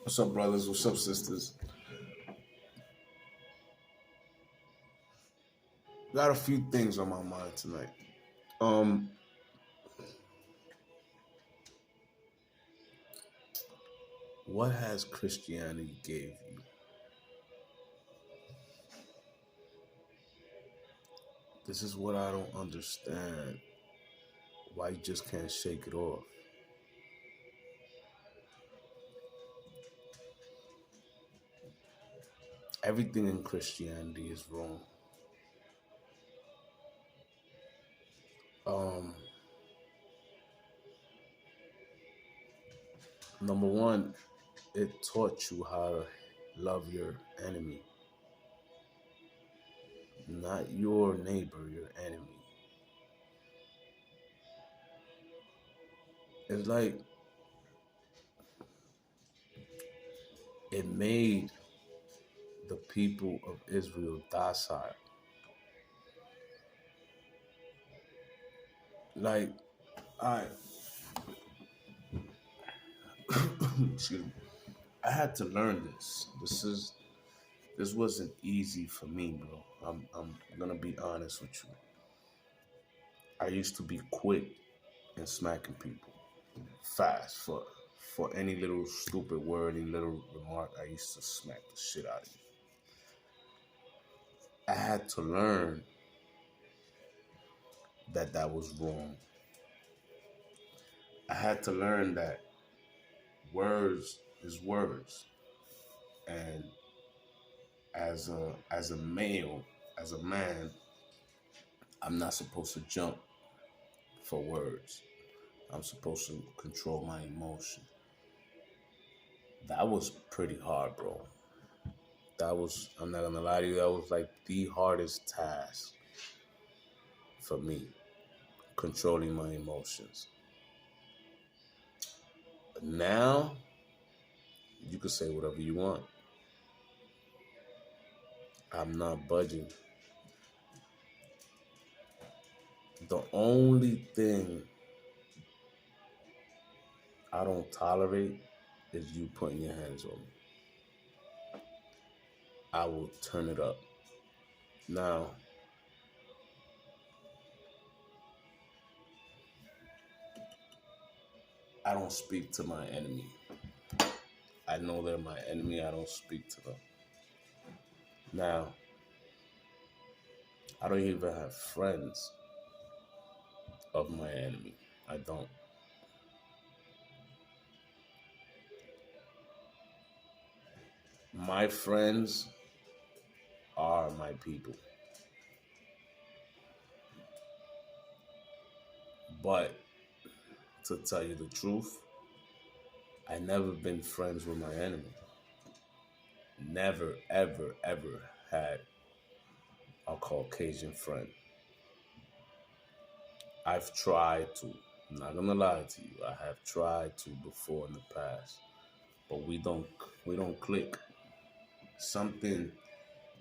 What's up, brothers? What's up, sisters? Got a few things on my mind tonight. Um, what has Christianity gave you? This is what I don't understand. Why you just can't shake it off? Everything in Christianity is wrong. Um, Number one, it taught you how to love your enemy, not your neighbor, your enemy. It's like it made the people of Israel docile. Like, I, excuse me, I had to learn this. This wasn't easy for me, bro. I'm gonna be honest with you. I used to be quick in smacking people, fast for any little stupid word, any little remark. I used to smack the shit out of you. I had to learn that that was wrong. I had to learn that words is words, and as a male, as a man, I'm not supposed to jump for words. I'm supposed to control my emotion. That was pretty hard, bro. I'm not gonna lie to you, that was like the hardest task for me, controlling my emotions. But now, you can say whatever you want. I'm not budging. The only thing I don't tolerate is you putting your hands on me. I will turn it up. Now, I don't speak to my enemy. I know they're my enemy. I don't speak to them. Now, I don't even have friends of my enemy. I don't. My friends are my people. But to tell you the truth, I never been friends with my enemy. Never, ever, ever had a Caucasian friend. I've tried to. I'm not gonna lie to you. I have tried to before in the past, but we don't click. Something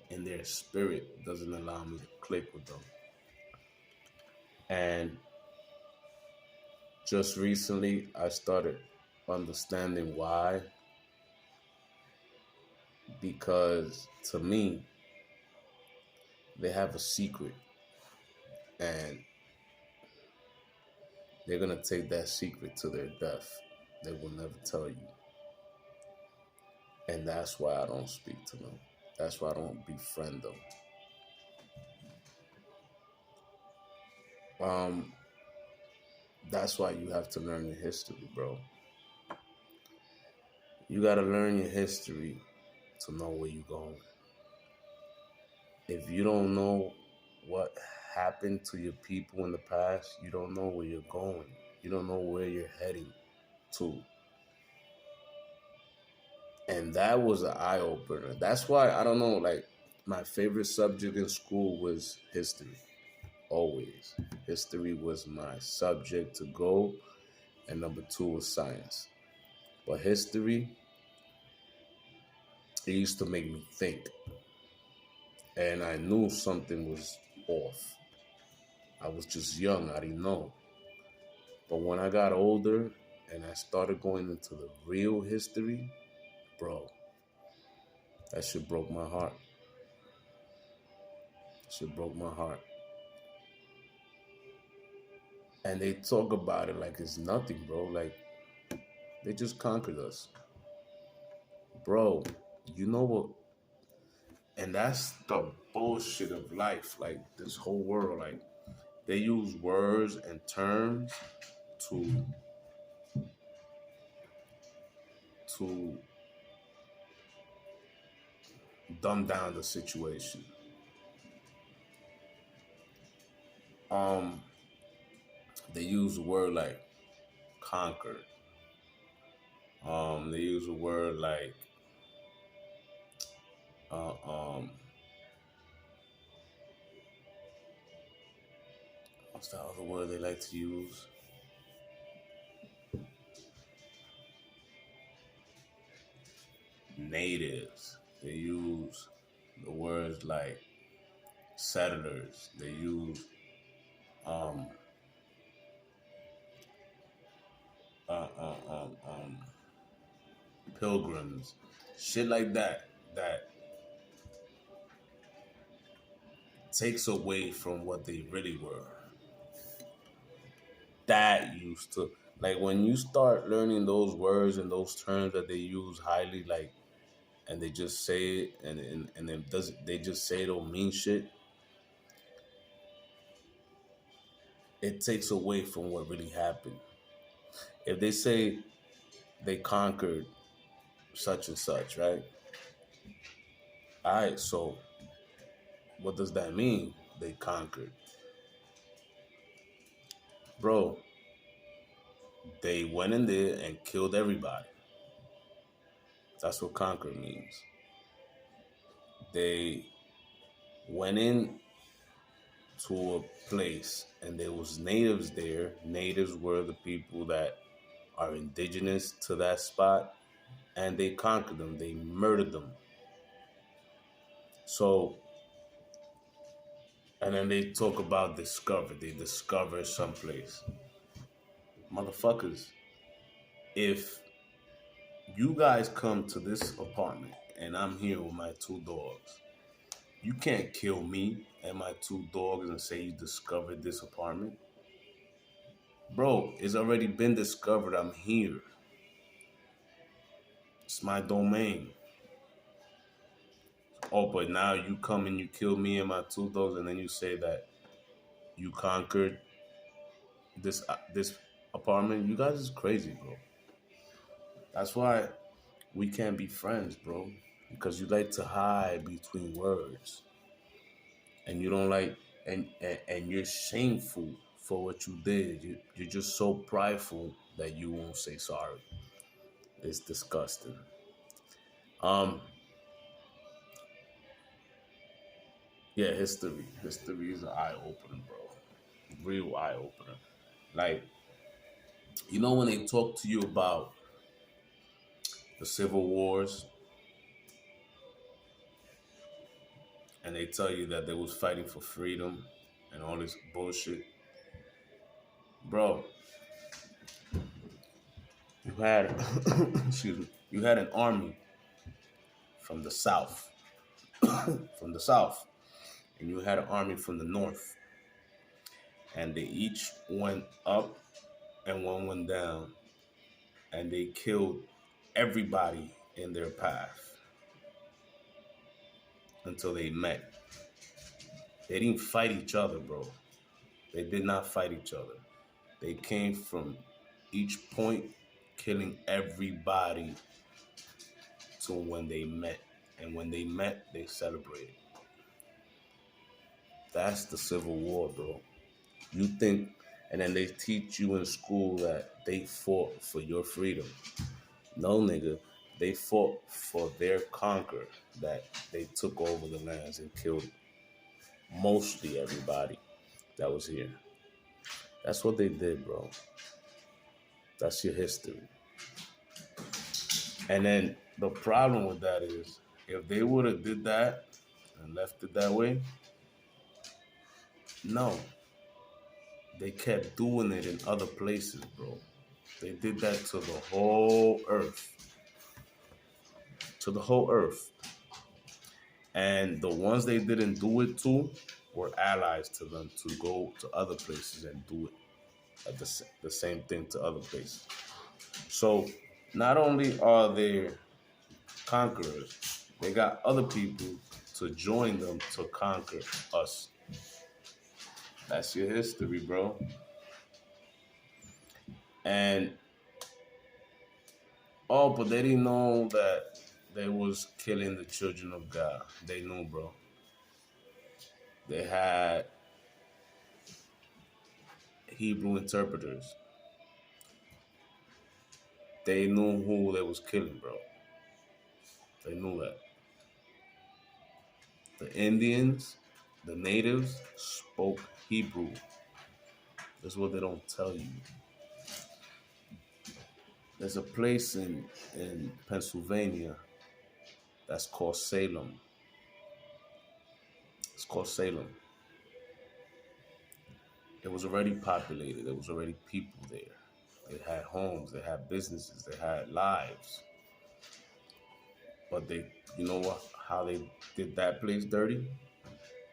in their spirit doesn't allow me to click with them. And just recently, I started understanding why. Because to me, they have a secret, and they're gonna take that secret to their death. They will never tell you. And that's why I don't speak to them. That's why I don't befriend them. Um, that's why you have to learn your history, bro. You gotta learn your history to know where you're going. If you don't know what happened to your people in the past, you don't know where you're going. You don't know where you're heading to. And that was an eye opener. That's why I don't know, like my favorite subject in school was history. Always. History was my subject to go, and number two was science. But history, it used to make me think. And I knew something was off. I was just young, I didn't know. But when I got older and I started going into the real history, Bro, that shit broke my heart. Shit broke my heart. And they talk about it like it's nothing, bro. Like, they just conquered us. Bro, you know what? And that's the bullshit of life. Like, this whole world, like, they use words and terms to to dumb down the situation. Um, they use a word like conquered. They use a word like uh, um, what's the other word they like to use? Natives. They use the words like settlers. They use um, uh, uh, um, um, pilgrims, shit like that. That takes away from what they really were. That used to, like, when you start learning those words and those terms that they use highly, like, and they just say it, and then does they just say it don't mean shit. It takes away from what really happened. If they say they conquered such and such, right? All right, so what does that mean? They conquered, bro. They went in there and killed everybody. That's what conquer means. They went in to a place and there was natives there. Natives were the people that are indigenous to that spot, and they conquered them. They murdered them. So, and then they talk about discover. They discover someplace. Motherfuckers, if you guys come to this apartment and I'm here with my two dogs, you can't kill me and my two dogs and say you discovered this apartment. Bro, it's already been discovered. I'm here. It's my domain. Oh, but now you come and you kill me and my two dogs, and then you say that you conquered this apartment. You guys is crazy, bro. That's why we can't be friends, bro. Because you like to hide between words, and you don't like, and you're shameful for what you did. You're just so prideful that you won't say sorry. It's disgusting. Um, yeah, history. History is an eye opener, bro. Real eye opener. Like, you know, when they talk to you about the civil wars and they tell you that they was fighting for freedom and all this bullshit, bro, you had excuse me, you had an army from the south, from the south, and you had an army from the north, and they each went up and one went down, and they killed everybody in their path until they met. They didn't fight each other, bro. They did not fight each other. They came from each point, killing everybody to when they met. And when they met, they celebrated. That's the Civil War, bro. You think, and then they teach you in school that they fought for your freedom. No, nigga. They fought for their conquer, that they took over the lands and killed mostly everybody that was here. That's what they did, bro. That's your history. And then the problem with that is, if they would have did that and left it that way, no. They kept doing it in other places, bro. They did that to the whole earth. to the whole earth. And the ones they didn't do it to were allies to them to go to other places and do it at the same thing to other places. So not only are they conquerors, they got other people to join them to conquer us. That's your history, bro. And oh, but they didn't know that they was killing the children of God. They knew, bro. They had Hebrew interpreters. They knew who they was killing, bro. They knew that. The Indians, the natives, spoke Hebrew. That's what they don't tell you. There's a place in Pennsylvania that's called Salem. It's called Salem. It was already populated. There was already people there. They had homes. They had businesses. They had lives. But you know what? How they did that place dirty?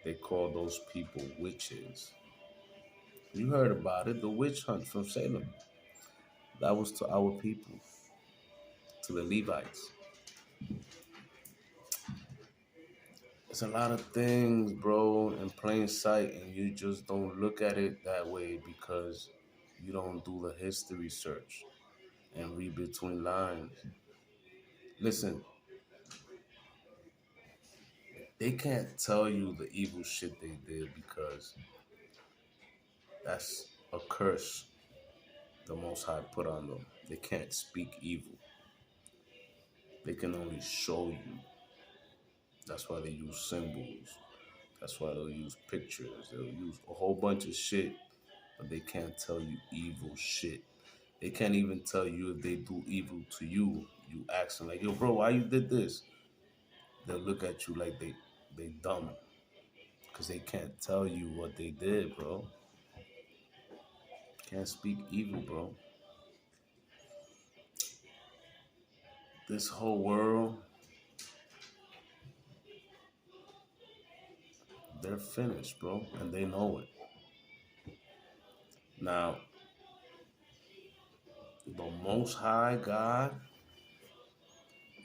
They called those people witches. You heard about it, the witch hunt from Salem. That was to our people, to the Levites. It's a lot of things, bro, in plain sight, and you just don't look at it that way because you don't do the history search and read between lines. Listen, they can't tell you the evil shit they did because that's a curse the Most High put on them. They can't speak evil. They can only show you. That's why they use symbols. That's why they'll use pictures. They'll use a whole bunch of shit, but they can't tell you evil shit. They can't even tell you if they do evil to you. You ask them like, yo, bro, why you did this? They'll look at you like they dumb. Because they can't tell you what they did, bro. Can't speak evil, bro. This whole world, they're finished, bro. And they know it. Now, the Most High God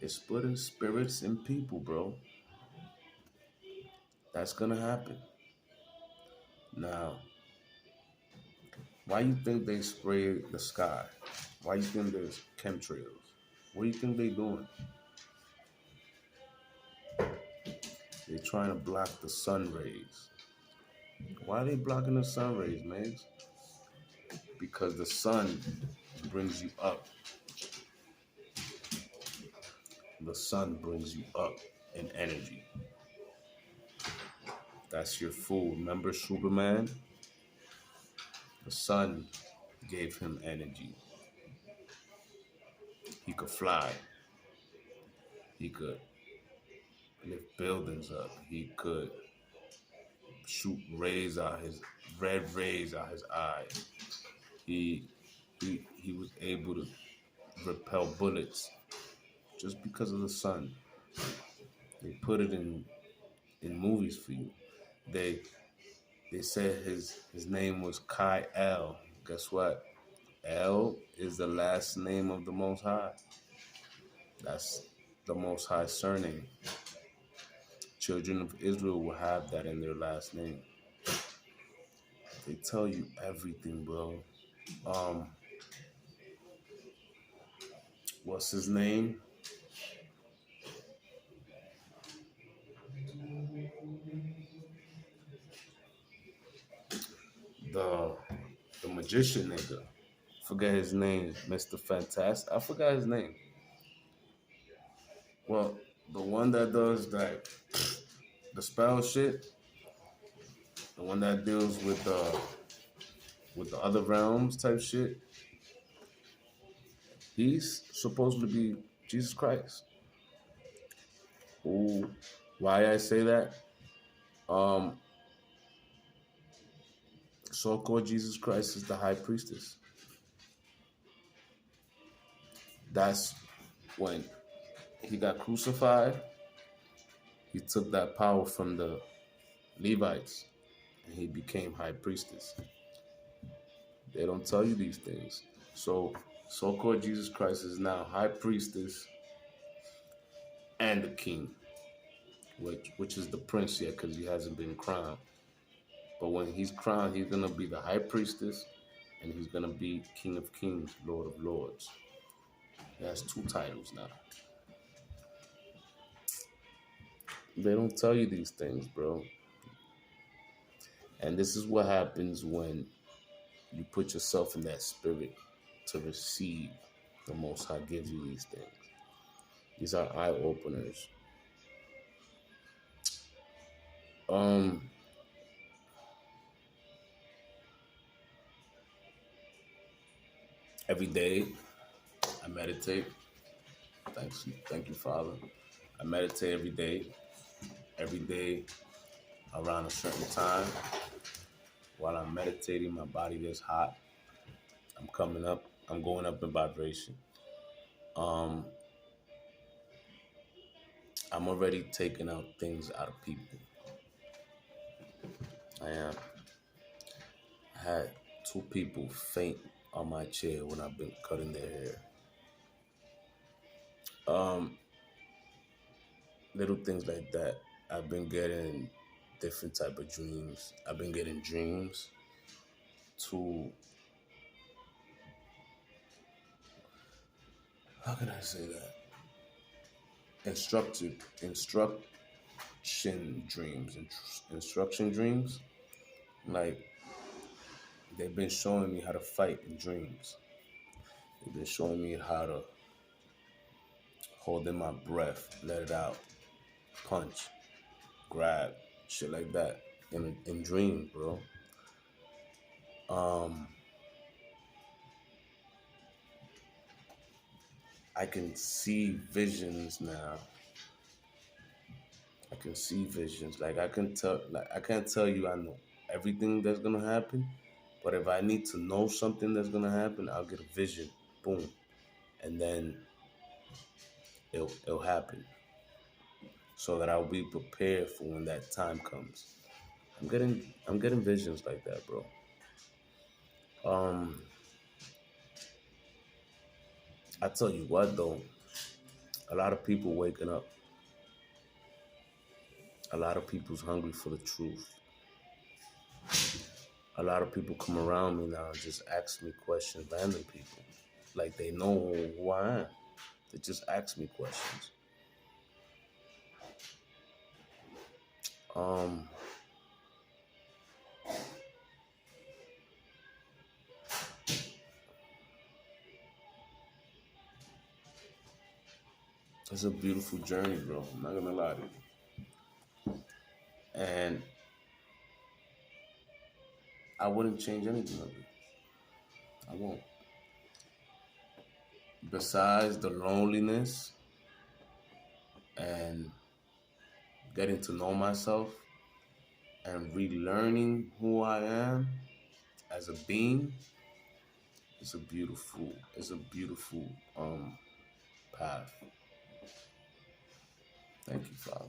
is putting spirits in people, bro. That's gonna happen. Now, why you think they spray the sky? Why you think there's chemtrails? What do you think they doing? They're trying to block the sun rays. Why are they blocking the sun rays, man? Because the sun brings you up. The sun brings you up in energy. That's your food. Remember Superman? The sun gave him energy. He could fly. He could lift buildings up. He could shoot red rays out his eyes. He was able to repel bullets just because of the sun. They put it in movies for you. They said his name was Kal-El. Guess what? El is the last name of the Most High. That's the Most High surname. Children of Israel will have that in their last name. They tell you everything, bro. What's his name? The magician nigga. Forget his name, Mr. Fantastic. I forgot his name. Well, the one that does that, the spell shit, the one that deals with the other realms type shit, he's supposed to be Jesus Christ. Ooh, why I say that? So-called Jesus Christ is the high priestess. That's when he got crucified, he took that power from the Levites and he became high priestess. They don't tell you these things. So, so-called Jesus Christ is now high priestess and the king, which is the prince yet because he hasn't been crowned. But when he's crowned, he's gonna be the high priestess and he's gonna be King of Kings, Lord of Lords. He has two titles now. They don't tell you these things, bro. And this is what happens when you put yourself in that spirit to receive the Most High gives you these things. These are eye openers. Every day I meditate. Thank you, Father. I meditate every day. Every day around a certain time. While I'm meditating, my body gets hot. I'm going up in vibration. I'm already taking out things out of people. I am. I had 2 people faint on my chair when I've been cutting their hair. Little things like that. I've been getting different type of dreams. I've been getting dreams to, how can I say that? Instruction dreams. Instruction dreams. Like, they've been showing me how to fight in dreams. They've been showing me how to hold in my breath, let it out, punch, grab, shit like that in dreams, bro. I can see visions now. I can see visions. Like I can't tell you I know everything that's gonna happen, but if I need to know something that's gonna happen, I'll get a vision, boom, and then it'll happen, so that I'll be prepared for when that time comes. I'm getting visions like that, bro. I tell you what though, a lot of people waking up. A lot of people's hungry for the truth. A lot of people come around me now and just ask me questions, random people. Like they know who I am. They just ask me questions. It's a beautiful journey, bro. I'm not gonna lie to you. And I wouldn't change anything of it. I won't. Besides the loneliness and getting to know myself and relearning who I am as a being, it's a beautiful path. Thank you, Father.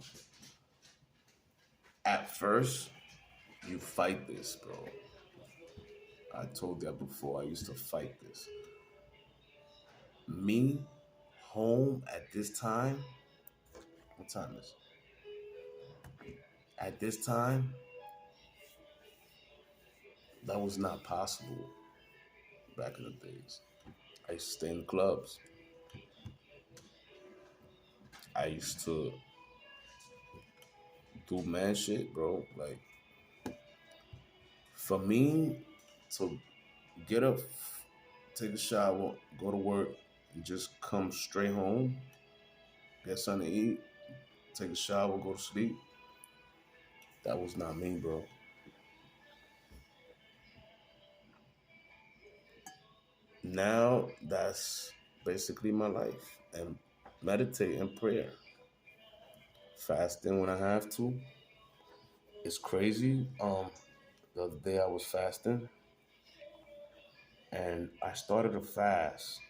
At first, you fight this, bro. I told that before. I used to fight this. Me, home at this time. What time is it? At this time, that was not possible back in the days. I used to stay in the clubs. I used to do man shit, bro. Like, for me to get up, take a shower, go to work, and just come straight home, get something to eat, take a shower, go to sleep, that was not me, bro. Now, that's basically my life. And meditate and prayer. Fasting when I have to. It's crazy. The other day I was fasting and I started a fast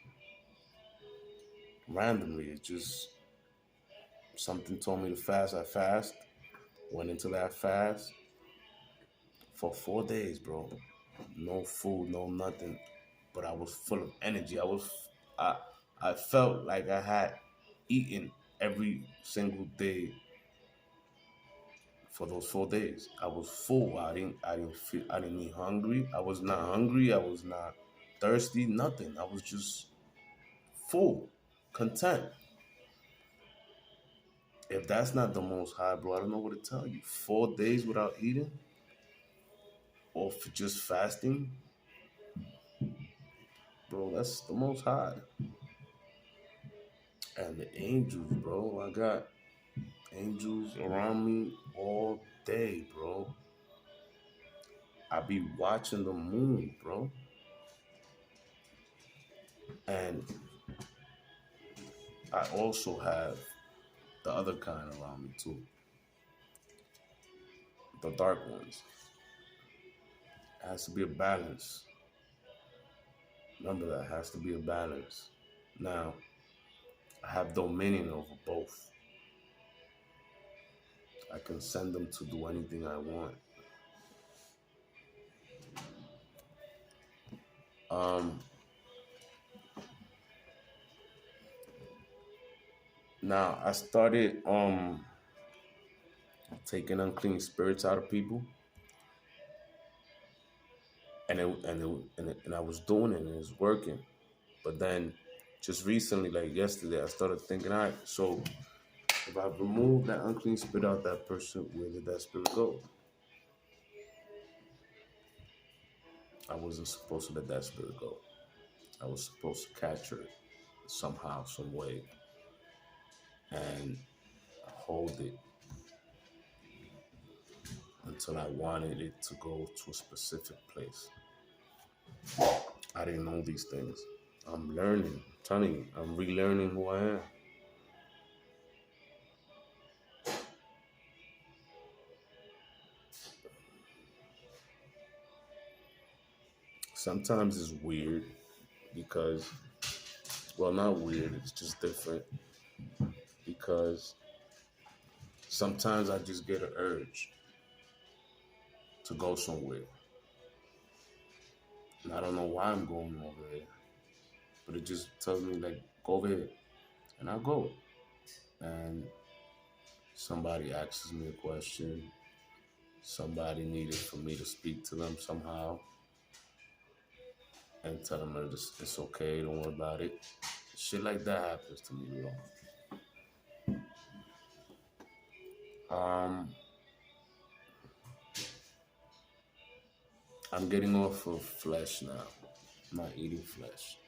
randomly. It just Something told me to fast. I fast. Went into that fast for 4 days, bro. No food, no nothing. But I was full of energy. I I felt like I had eaten every single day for those 4 days. I was full. I didn't eat hungry. I was not hungry. I was not thirsty. Nothing. I was just full, content. If that's not the most high, bro, I don't know what to tell you. 4 days without eating or for just fasting, bro, that's the most high. And the angels, bro, I got angels around me all day, bro. I be watching the moon, bro. And I also have the other kind around me too. The dark ones. It has to be a balance. Remember that has to be a balance. Now, I have dominion over both. I can send them to do anything I want. Um, Now I started taking unclean spirits out of people, and I was doing it and it was working. But then, just recently, like yesterday, I started thinking, all right, so if I remove that unclean spirit out that person, where did that spirit go? I wasn't supposed to let that spirit go. I was supposed to capture it somehow, some way, and hold it until I wanted it to go to a specific place. I didn't know these things. I'm learning. I'm telling you, I'm relearning who I am. Sometimes it's weird because, well, not weird, it's just different because sometimes I just get an urge to go somewhere. And I don't know why I'm going over there, but it just tells me, like, go over here. And I'll go. And somebody asks me a question, somebody needed for me to speak to them somehow and tell them that it's okay, don't worry about it. Shit like that happens to me, bro. Um, I'm getting off of flesh now. I'm not eating flesh,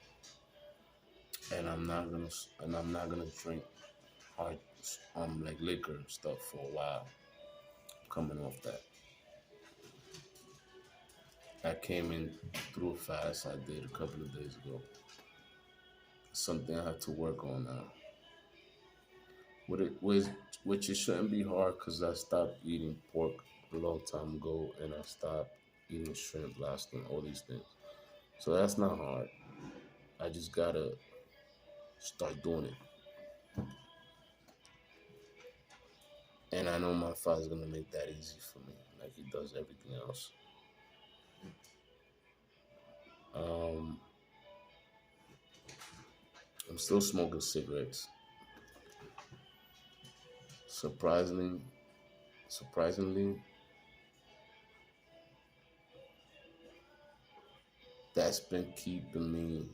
and I'm not gonna drink hard, like liquor and stuff for a while. I'm coming off that. I came in through a fast I did a couple of days ago. Something I have to work on now. Which it shouldn't be hard because I stopped eating pork a long time ago, and I stopped eating shrimp, lobster, and all these things. So that's not hard. I just gotta start doing it. And I know my Father's gonna make that easy for me, like He does everything else. Um, I'm still smoking cigarettes. Surprisingly, that's been keeping me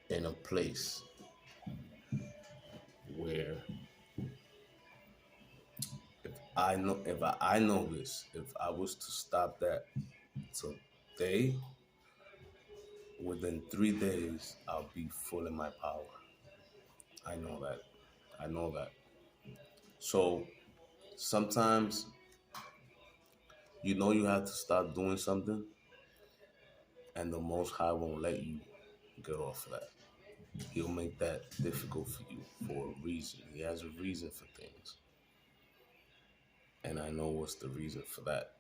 in a place where if I know this, if I was to stop that today, within 3 days, I'll be full in my power. I know that. I know that. So sometimes you know you have to stop doing something, and the Most High won't let you get off of that. He'll make that difficult for you for a reason. He has a reason for things. And I know what's the reason for that.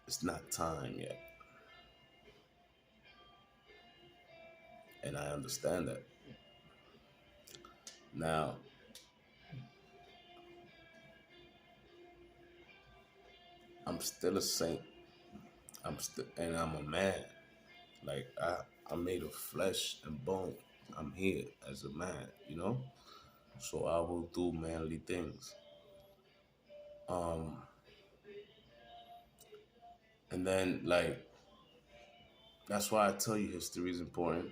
It's not time yet. And I understand that. Now, I'm still a saint. And I'm a man. Like I'm made of flesh and bone. I'm here as a man, you know? So I will do manly things. Um, and then like that's why I tell you history is important.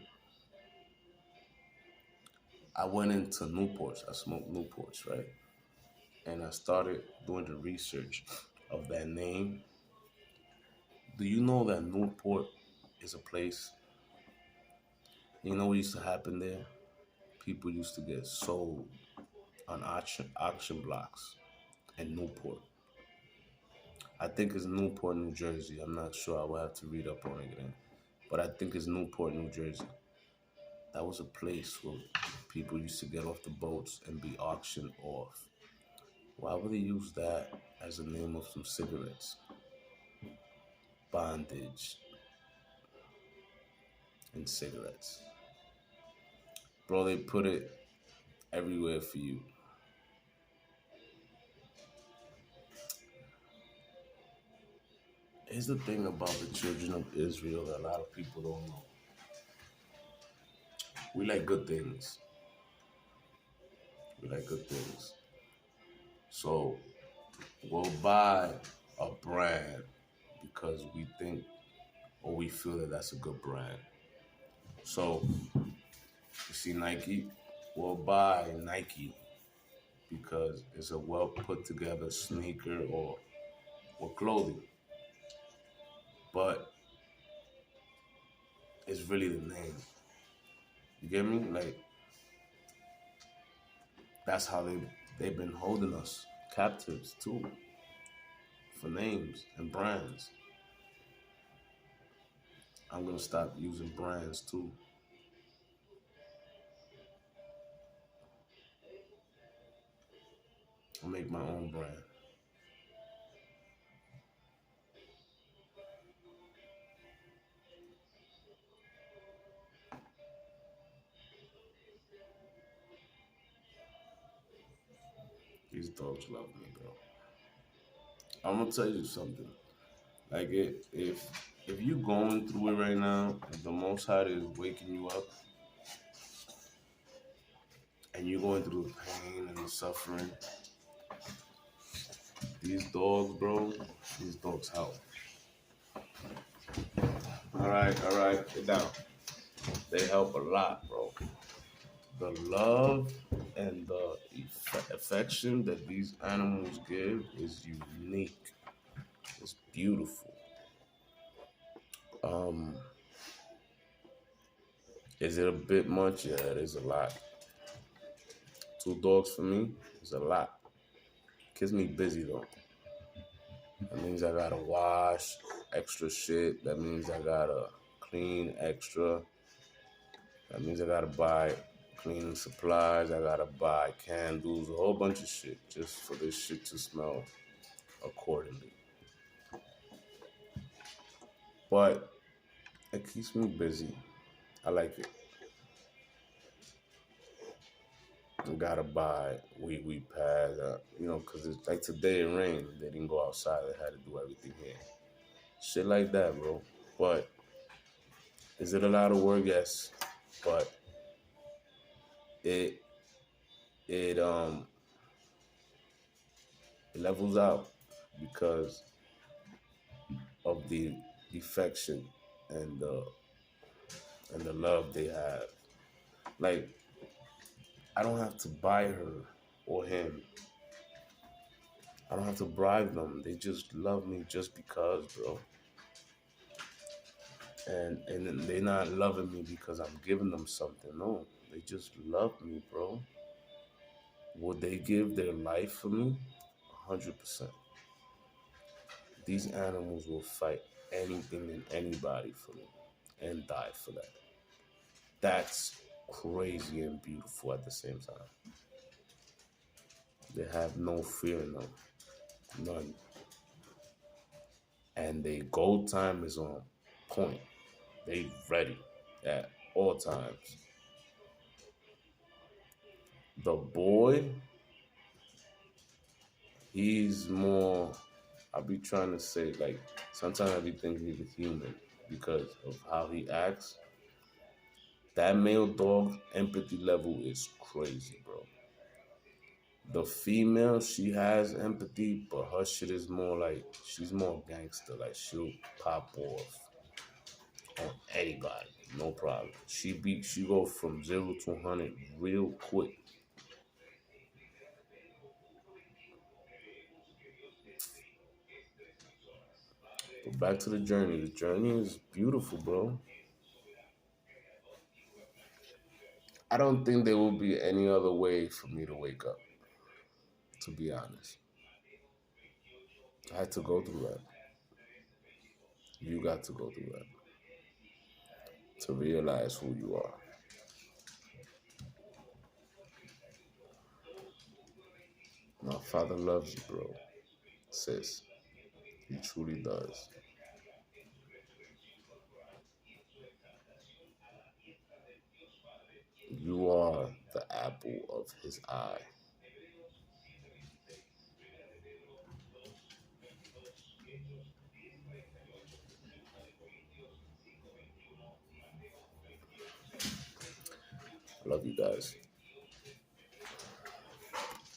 I went into Newports. I smoked Newports, right? And I started doing the research of that name. Do you know that Newport is a place? You know what used to happen there? People used to get sold on auction blocks in Newport. I think it's Newport, New Jersey. I'm not sure. I will have to read up on it again. But I think it's Newport, New Jersey. That was a place where people used to get off the boats and be auctioned off. Why would they use that as a name of some cigarettes? Bondage and cigarettes. Bro, they put it everywhere for you. Here's the thing about the children of Israel that a lot of people don't know. We like good things. We like good things. So we'll buy a brand because we think or we feel that that's a good brand. So you see Nike, we'll buy Nike because it's a well put together sneaker or clothing. But it's really the name. You get me? Like that's how they've been holding us captives too, for names and brands. I'm gonna stop using brands too. I'll make my own brand. These dogs love me, bro. I'm gonna tell you something. Like if you going through it right now, if the Most High is waking you up, and you're going through the pain and the suffering, these dogs, bro, these dogs help. All right, get down. They help a lot, bro. The love and the affection that these animals give is unique. It's beautiful. Um, is it a bit much? Yeah, it is a lot. 2 dogs for me is a lot. Keeps me busy though. That means I gotta wash extra shit. That means I gotta clean extra. That means I gotta buy cleaning supplies. I gotta buy candles, a whole bunch of shit just for this shit to smell accordingly. But it keeps me busy. I like it. I gotta buy weed pads, because it's like today it rained. They didn't go outside. They had to do everything here. Shit like that, bro. But is it a lot of work? Yes. But it it it levels out because of the affection and the love they have. Like I don't have to buy her or him. I don't have to bribe them. They just love me just because, bro. And they're not loving me because I'm giving them something. No, they just love me, bro. Would they give their life for me? 100%. These animals will fight anything and anybody for me and die for that. That's crazy and beautiful at the same time. They have no fear in them. None. And their goal time is on point. They ready. Yeah. all times. The boy, he's more. I be trying to say like sometimes I be thinking he's a human because of how he acts. That male dog empathy level is crazy, bro. The female, she has empathy, but her shit is more like she's more gangster. Like she'll pop off on anybody, no problem. She go from 0 to 100 real quick. But back to the journey. The journey is beautiful, bro. I don't think there will be any other way for me to wake up. To be honest, I had to go through that. You got to go through that to realize who you are. My father loves you, bro. Sis, he truly does. You are the apple of his eye. I love you guys.